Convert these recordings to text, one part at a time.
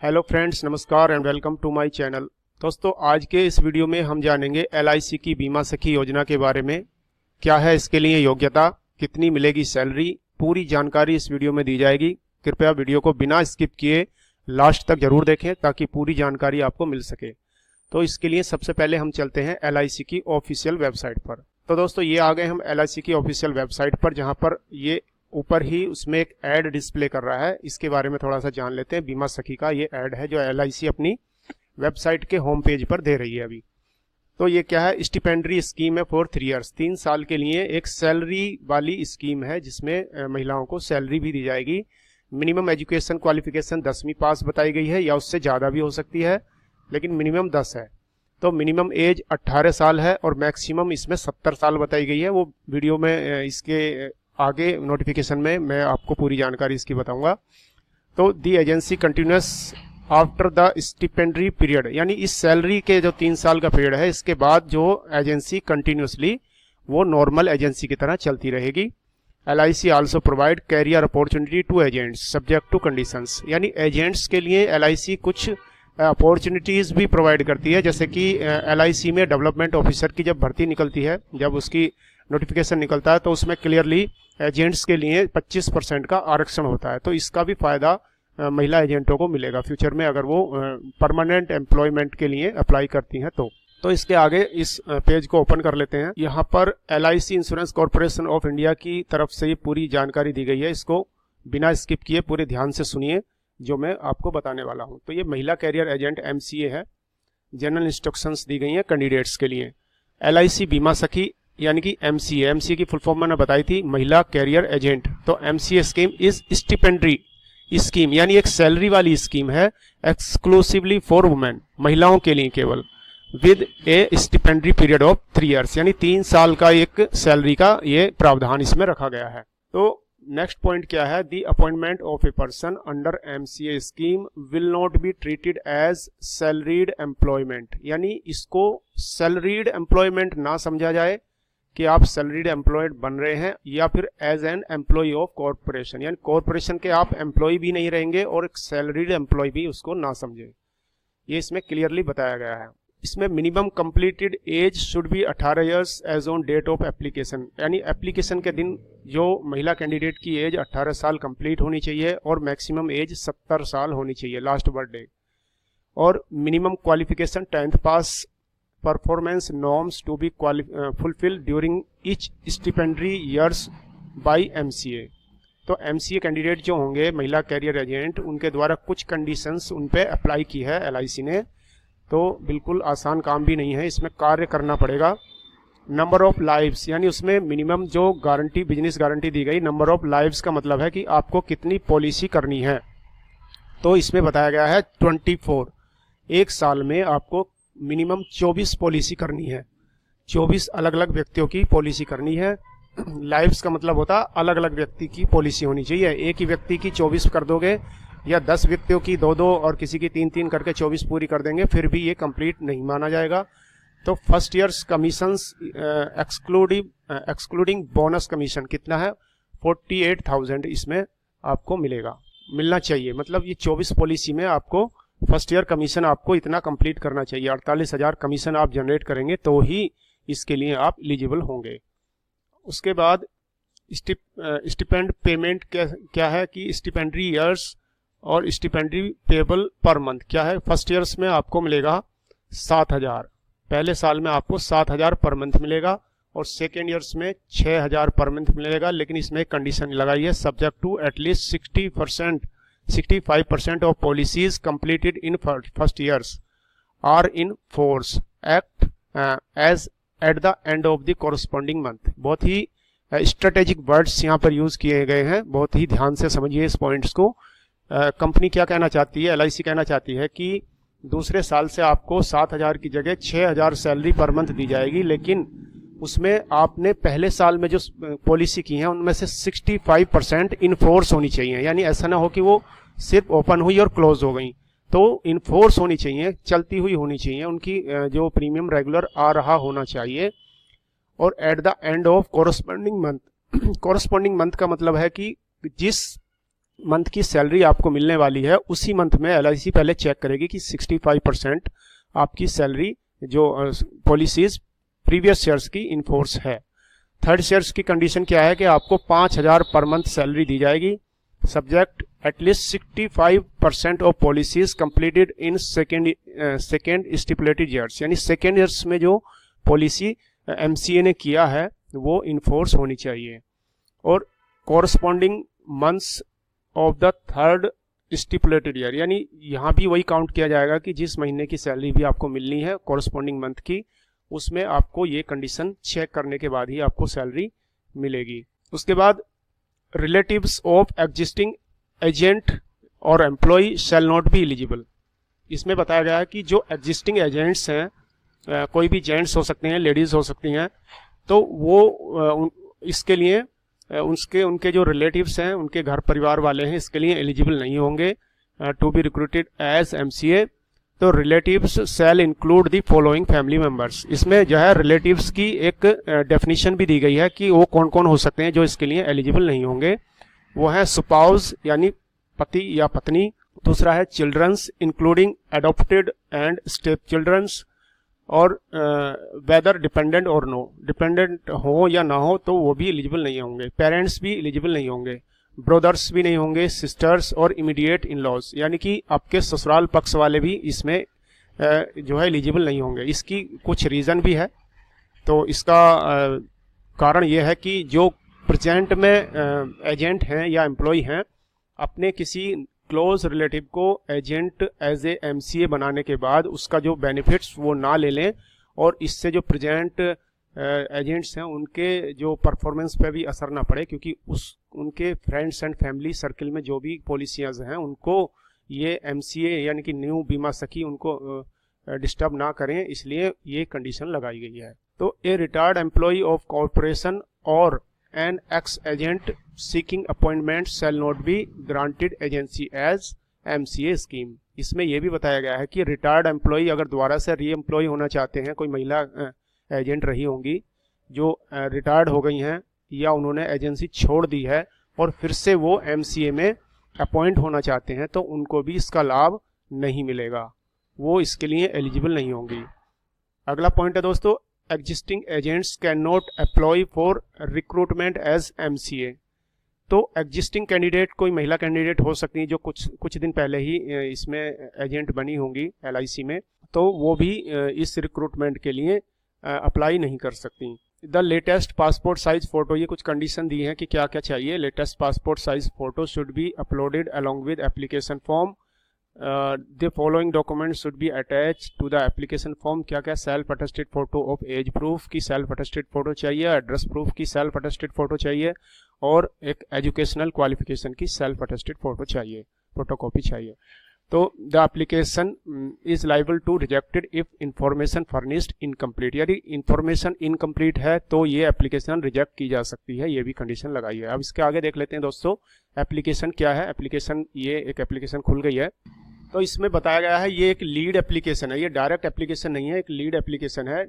Hello friends, नमस्कार and welcome to my channel. दोस्तों, आज के इस वीडियो में हम जानेंगे एलआईसी की बीमा सखी योजना के बारे में। क्या है इसके लिए योग्यता, कितनी मिलेगी सैलरी, पूरी जानकारी इस वीडियो में दी जाएगी। कृपया वीडियो को बिना स्किप किए लास्ट तक जरूर देखें ताकि पूरी जानकारी आपको मिल सके। तो इसके लिए सबसे पहले हम चलते हैं एलआईसी की ऑफिशियल वेबसाइट पर। तो दोस्तों, ये आ गए हम एलआईसी की ऑफिशियल वेबसाइट पर, जहां पर ये ऊपर ही उसमें एक ऐड डिस्प्ले कर रहा है। इसके बारे में थोड़ा सा जान लेते हैं। बीमा सखी का ये ऐड है जो एलआईसी अपनी वेबसाइट के होम पेज पर दे रही है अभी। तो ये क्या है, स्टिपेंडरी स्कीम है फॉर 3 इयर्स, 3 साल के लिए एक सैलरी वाली स्कीम है जिसमें महिलाओं को सैलरी भी दी जाएगी। मिनिमम एजुकेशन क्वालिफिकेशन 10वीं पास बताई गई है, या उससे ज़्यादा भी हो सकती है, लेकिन मिनिमम 10 है। तो मिनिमम एज 18 साल है और मैक्सिमम इसमें 70 साल बताई गई है। वो वीडियो में इसके आगे नोटिफिकेशन में मैं आपको पूरी जानकारी इसकी बताऊंगा। तो the agency continues after the stipendiary period, यानी इस सैलरी के जो 3 साल का पीरियड है, इसके बाद जो एजेंसी कंटिन्यूसली वो नॉर्मल एजेंसी की तरह चलती रहेगी। LIC also provide career opportunity to agents subject to conditions, यानी एजेंट्स के लिए एलआईसी कुछ अपॉर्चुनिटीज भी प्रोवाइड करती है। जैसे कि एलआईसी में डेवलपमेंट ऑफिसर की जब भर्ती निकलती है, जब उसकी नोटिफिकेशन निकलता है, तो उसमें क्लियरली एजेंट्स के लिए 25% का आरक्षण होता है। तो इसका भी फायदा महिला एजेंटों को मिलेगा फ्यूचर में, अगर वो परमानेंट एम्प्लॉयमेंट के लिए अप्लाई करती हैं तो इसके आगे इस पेज को ओपन कर लेते हैं। यहाँ पर LIC insurance corporation of India की तरफ से ये पूरी जानकारी दी गई है। इसको बिना स्किप किए पूरे ध्यान से सुनिए जो मैं आपको बताने वाला हूँ। तो ये महिला कैरियर एजेंट MCA है। जनरल इंस्ट्रक्शंस दी गई हैं कैंडिडेट्स के लिए। एलआईसी बीमा सखी यानी कि MCA की फुल फॉर्म मैंने बताई थी, महिला कैरियर एजेंट। तो MCA स्कीम इज स्टिपेंडरी स्कीम, यानी एक सैलरी वाली स्कीम है, एक्सक्लूसिवली फॉर वुमेन, महिलाओं के लिए केवल, with a stipendiary period of 3 years, यानी 3 साल का एक सैलरी का ये प्रावधान इसमें रखा गया है। तो नेक्स्ट पॉइंट क्या है, the appointment of a person under MCA scheme will not be treated as salaried employment, यानी इसको सैलरीड एम्प्लॉयमेंट ना समझा जाए कि आप सैलरीड एम्प्लॉयड बन रहे हैं, या फिर as an employ of corporation, यानी कॉर्पोरेशन के आप एम्प्लॉय भी नहीं रहेंगे और एक सैलरीड एम्प्लॉय भी उसको ना समझे। ये इसमें क्लियरली बताया गया है। इसमें minimum completed age should be 18 years age on date of application, यानी एप्लीकेशन के दिन जो महिला कैंडिडेट की एज 18 साल कंप्लीट होनी चाहिए और मैक्सिमम एज 70 साल होनी चाहिए लास्ट बर्थडे। और minimum qualification 10th pass, performance norms to be fulfilled during each stipendiary years by MCA। तो MCA कैंडिडेट जो होंगे महिला कैरियर एजेंट, उनके द्वारा कुछ कंडीशंस उन पे अप्लाई की है एलआईसी ने। तो बिल्कुल आसान काम भी नहीं है, इसमें कार्य करना पड़ेगा। नंबर ऑफ लाइव्स, यानी उसमें मिनिमम जो गारंटी, बिजनेस गारंटी दी गई, नंबर ऑफ लाइव्स का मतलब है कि आपको कितनी पॉलिसी करनी है। तो इसमें बताया गया है 24, एक साल में आपको मिनिमम 24 पॉलिसी करनी है, 24 अलग अलग व्यक्तियों की पॉलिसी करनी है। लाइव्स का मतलब होता है अलग अलग व्यक्ति की पॉलिसी होनी चाहिए। एक ही व्यक्ति की 24 कर दोगे, या 10 व्यक्तियों की 2-2 और किसी की 3-3 करके 24 पूरी कर देंगे, फिर भी ये कंप्लीट नहीं माना जाएगा। तो first years commissions excluding bonus commission कितना है, 48,000 इसमें आपको मिलना चाहिए। मतलब ये 24 पॉलिसी में आपको फर्स्ट ईयर कमीशन आपको इतना कंप्लीट करना चाहिए। 48,000 कमीशन आप जनरेट करेंगे तो ही इसके लिए आप एलिजिबल होंगे। उसके बाद स्टिपेंड पेमेंट क्या है कि स्टिपेंडरी ईयर्स और स्टिपेंडरी पेबल पर मंथ क्या है। फर्स्ट ईयर्स में आपको मिलेगा 7,000, पहले साल में आपको 7,000 पर मंथ मिलेगा, और सेकेंड ईयर्स में 6,000 पर मंथ मिलेगा। लेकिन इसमें एक कंडीशन लगाई है, subject to at least 65% of policies completed in first years are in force act as at the end of the corresponding month. बहुत ही स्ट्रेटेजिक वर्ड्स यहाँ पर यूज किए गए हैं, बहुत ही ध्यान से समझिए इस पॉइंट्स को। कंपनी क्या कहना चाहती है, एलआईसी कहना चाहती है कि दूसरे साल से आपको 7,000 की जगह 6,000 सैलरी पर मंथ दी जाएगी, लेकिन उसमें आपने पहले साल में जो पॉलिसी की है उनमें से 65% इनफोर्स होनी चाहिए। यानी ऐसा ना हो कि वो सिर्फ ओपन हुई और क्लोज हो गई, तो इनफोर्स होनी चाहिए, चलती हुई होनी चाहिए, उनकी जो प्रीमियम रेगुलर आ रहा होना चाहिए। और eight the end of corresponding month, corresponding month का मतलब है कि जिस मंथ की सैलरी आपको मिलने वाली है उसी मंथ में LIC पहले चेक करेगी कि 65% आपकी सैलरी जो पॉलिसीज प्रीवियस ईयर्स की इन फोर्स है। थर्ड शेयर्स की कंडीशन क्या है कि आपको 5,000 पर मंथ सैलरी दी जाएगी, subject at least 65% of policies completed in second stipulated years, यानी सेकेंड ईयर्स में जो पॉलिसी MCA ने किया है वो इनफोर्स होनी चाहिए, और corresponding months of the third stipulated year, यानी यहाँ भी वही काउंट किया जाएगा कि जिस महीने की सैलरी भी आपको मिलनी है कॉरस्पॉन्डिंग मंथ की, उसमें आपको ये कंडीशन चेक करने के बाद ही आपको सैलरी मिलेगी। उसके बाद रिलेटिव्स ऑफ एग्जिस्टिंग एजेंट और employ shall not be eligible. इसमें बताया गया है कि जो एग्जिस्टिंग एजेंट्स हैं, कोई भी जेंट्स हो सकते हैं, लेडीज हो सकती हैं, तो वो इसके लिए उनके जो रिलेटिव्स हैं, उनके घर परिवार वाले हैं, इसके लिए एलिजिबल नहीं होंगे to be recruited as MCA। तो relatives shall include the following family members. इसमें जो है रिलेटिव्स की एक डेफिनेशन भी दी गई है कि वो कौन कौन हो सकते हैं जो इसके लिए एलिजिबल नहीं होंगे। वो है स्पाउस यानी पति या पत्नी, दूसरा है childrens including adopted and step childrens, और वेदर डिपेंडेंट और नो, डिपेंडेंट हो या ना हो तो वो भी एलिजिबल नहीं होंगे। पेरेंट्स भी एलिजिबल नहीं होंगे, ब्रदर्स भी नहीं होंगे, सिस्टर्स और इमीडिएट इन लॉज, यानी कि आपके ससुराल पक्ष वाले भी इसमें जो है एलिजिबल नहीं होंगे। इसकी कुछ रीज़न भी है। तो इसका कारण यह है कि जो प्रेजेंट में एजेंट हैं या एम्प्लॉय हैं, अपने किसी क्लोज रिलेटिव को एजेंट एज ए MCA बनाने के बाद उसका जो बेनिफिट्स वो ना ले लें, और इससे जो प्रेजेंट एजेंट्स हैं उनके जो परफॉर्मेंस पे भी असर ना पड़े, क्योंकि उनके फ्रेंड्स एंड फैमिली सर्किल में जो भी पॉलिसियाज हैं उनको ये MCA यानी कि न्यू बीमा सखी उनको डिस्टर्ब ना करें, इसलिए ये कंडीशन लगाई गई है। तो a retired employ of corporation और an ex agent seeking appointment shall not be granted agency as MCA scheme. इसमें यह भी बताया गया है कि रिटायर्ड एम्प्लॉय अगर दोबारा से री एम्प्लॉय होना चाहते हैं, कोई महिला एजेंट रही होंगी जो रिटायर्ड हो गई हैं या उन्होंने एजेंसी छोड़ दी है और फिर से वो MCA में अपॉइंट होना चाहते हैं, तो उनको भी इसका लाभ नहीं मिलेगा, वो इसके लिए एलिजिबल नहीं होंगी। अगला पॉइंट है दोस्तों, existing agents can not apply for recruitment as MCA। तो एग्जिस्टिंग कैंडिडेट कोई महिला कैंडिडेट हो सकती है जो कुछ दिन पहले ही इसमें एजेंट बनी होंगी LIC में, तो वो भी इस रिक्रूटमेंट के लिए अप्लाई नहीं कर सकती। The latest passport size photo, ये कुछ कंडीशन दी हैं कि क्या क्या चाहिए। Latest passport size photo should be uploaded along with application form. The following document should be attach to the application form. क्या क्या, self attested photo of age proof की सेल्फ अटेस्टेड फोटो चाहिए, एड्रेस प्रूफ की self attested photo चाहिए, और एक educational qualification की self attested photo चाहिए, फोटोकॉपी चाहिए। तो the application is liable to rejected if information furnished incomplete, यदि इंफॉर्मेशन इनकम्प्लीट है तो ये एप्लीकेशन रिजेक्ट की जा सकती है, ये भी कंडीशन लगाई है। अब इसके आगे देख लेते हैं दोस्तों एप्लीकेशन क्या है। एप्लीकेशन, ये एक एप्लीकेशन खुल गई है, तो इसमें बताया गया है ये एक लीड एप्लीकेशन है, ये डायरेक्ट एप्लीकेशन नहीं है, एक लीड एप्लीकेशन है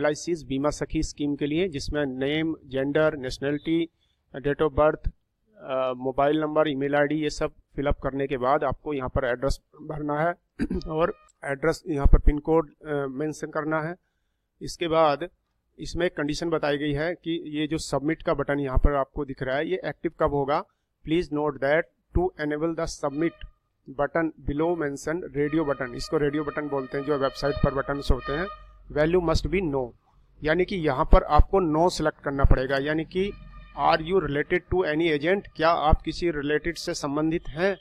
LIC's बीमा सखी स्कीम के लिए, जिसमें name, gender, nationality, date of birth, mobile number, email ID ये सब फिलअप करने के बाद आपको यहाँ पर एड्रेस भरना है और एड्रेस यहाँ पर पिन कोड मेंशन करना है। इसके बाद इसमें एक कंडीशन बताई गई है कि ये जो सबमिट का बटन यहाँ पर आपको दिख रहा है, ये एक्टिव कब होगा। Please note that to enable the submit button below mention radio button, इसको रेडियो बटन बोलते हैं जो वेबसाइट पर बटन होते हैं, वैल्यू मस्ट बी नो, यानी कि यहाँ पर आपको नो सेलेक्ट करना पड़ेगा। यानी कि are you related to any agent, क्या आप किसी रिलेटेड से संबंधित हैं,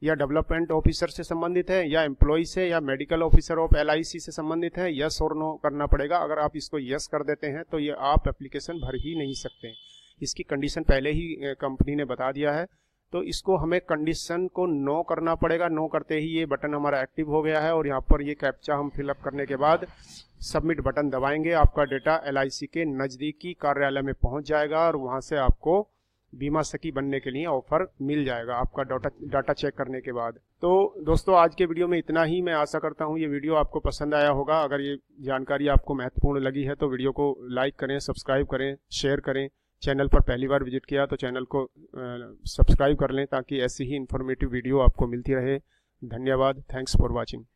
या डेवलपमेंट ऑफिसर से संबंधित है, या एम्प्लॉय से, या मेडिकल ऑफिसर ऑफ LIC से संबंधित है, यस और नो करना पड़ेगा। अगर आप इसको यस कर देते हैं तो ये आप एप्लीकेशन भर ही नहीं सकते, इसकी कंडीशन पहले ही कंपनी ने बता दिया है। तो इसको हमें कंडीशन को नो करना पड़ेगा, नो करते ही ये बटन हमारा एक्टिव हो गया है और यहाँ पर ये कैप्चा हम फिलअप करने के बाद सबमिट बटन दबाएंगे, आपका डेटा LIC के नज़दीकी कार्यालय में पहुँच जाएगा और वहाँ से आपको बीमा सखी बनने के लिए ऑफर मिल जाएगा आपका डाटा चेक करने के बाद। तो दोस्तों आज के वीडियो में इतना ही। मैं आशा करता हूँ ये वीडियो आपको पसंद आया होगा। अगर ये जानकारी आपको महत्वपूर्ण लगी है तो वीडियो को लाइक करें, सब्सक्राइब करें, शेयर करें। चैनल पर पहली बार विजिट किया तो चैनल को सब्सक्राइब कर लें ताकि ऐसी ही इन्फॉर्मेटिव वीडियो आपको मिलती रहे। धन्यवाद। Thanks for watching.